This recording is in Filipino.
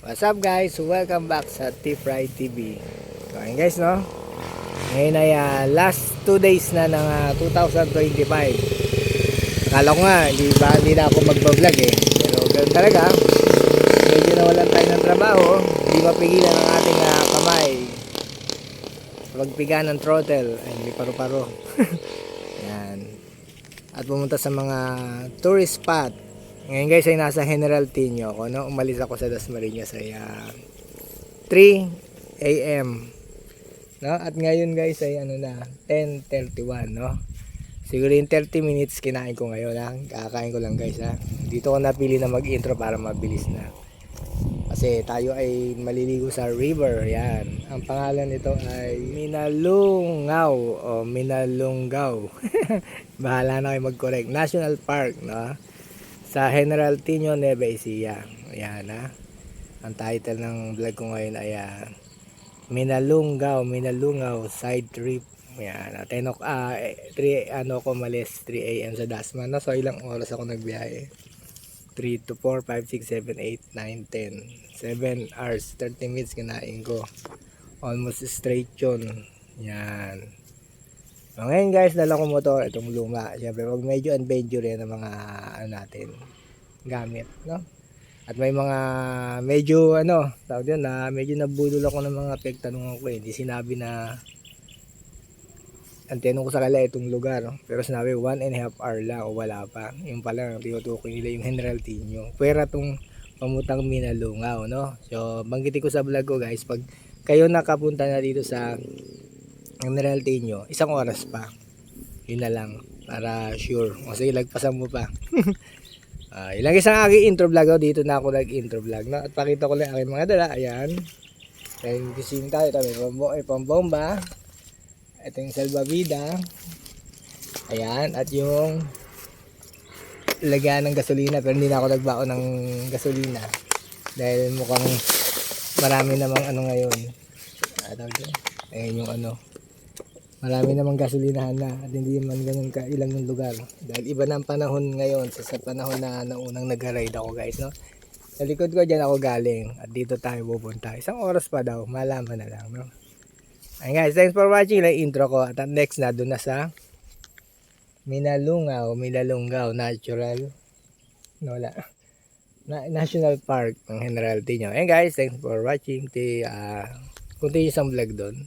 What's up guys? Welcome back sa T-Fry TV. So ayun guys, no? Ngayon ay last 2 days na ng 2025. Akala ko nga, hindi na ako magbablog eh. Pero ganoon talaga. Medyo nawalan tayo ng trabaho. Hindi mapigilan ang ating kamay. Pagpiga ng throttle. Ay, hindi paro-paro. Yan. At pumunta sa mga tourist spot. Ngayon guys ay nasa General Tino ako, no? Umalis ako sa Dasmariñas ay 3 AM, no? At ngayon guys ay 10:31, no? Siguro yung 30 minutes kinain ko ngayon, ha? Kakain ko lang guys, ha? Dito ko napili na mag-intro para mabilis na. Kasi tayo ay maliligo sa river, yan. Ang pangalan nito ay Minalungaw o Minalungaw. Bahala na kayo mag-correct. National Park, no? Sa General Tino, Nueva Ecija. Ayan, ha. Ang title ng vlog ko ngayon ay Minalungaw Side Trip. Ayan, 3 ako malis 3 AM sa Dasma, no? So ilang oras ako nagbiyahe? 3 to 4, 5, 6, 7, 8, 9, 10 7 hours, 30 minutes kinain ko. Almost straight yun. Yan. So ngayon guys, dala ko motor, itong luma. Siyempre, pag medyo adventure yan ang mga natin gamit, no? At may mga medyo tawag yun na medyo nabudol ako ng mga pagtanungan ko eh. Hindi sinabi na ang tinanong ko sa kanila itong lugar, no? Pero sinabi 1.5 hour lang o wala pa. Yung pala, tinutukoy nila yung General Tino. Pwera tong pamutang Minalungaw, no? So, banggitin ko sa vlog ko guys, pag kayo nakapunta na dito sa General Tino, 1 oras pa. Yun na lang, para sure. O sige, lagpasan mo pa. Ilang isang aking intro vlog, dito na ako nag-intro vlog, no? At pakita ko lang aking mga dala. Ayan. Ayan, gising tayo. May pambomba. Ito yung salbabida. Ayan. At yung lagyan ng gasolina. Pero hindi na ako nagbaon ng gasolina. Dahil mukhang marami namang ngayon. Ayan yung marami namang gasolinahan na at hindi man ganun kailang yung lugar dahil iba na ang panahon ngayon sa panahon na naunang nag-ride ako guys, no? Sa likod ko dyan ako galing at dito tayo pupunta. 1 oras pa daw, malaman na lang, no? Ayun guys, thanks for watching lang intro ko at next na doon na sa Minalungaw Natural National Park ng General Tino. Ayun guys, thanks for watching. Continue sa vlog doon.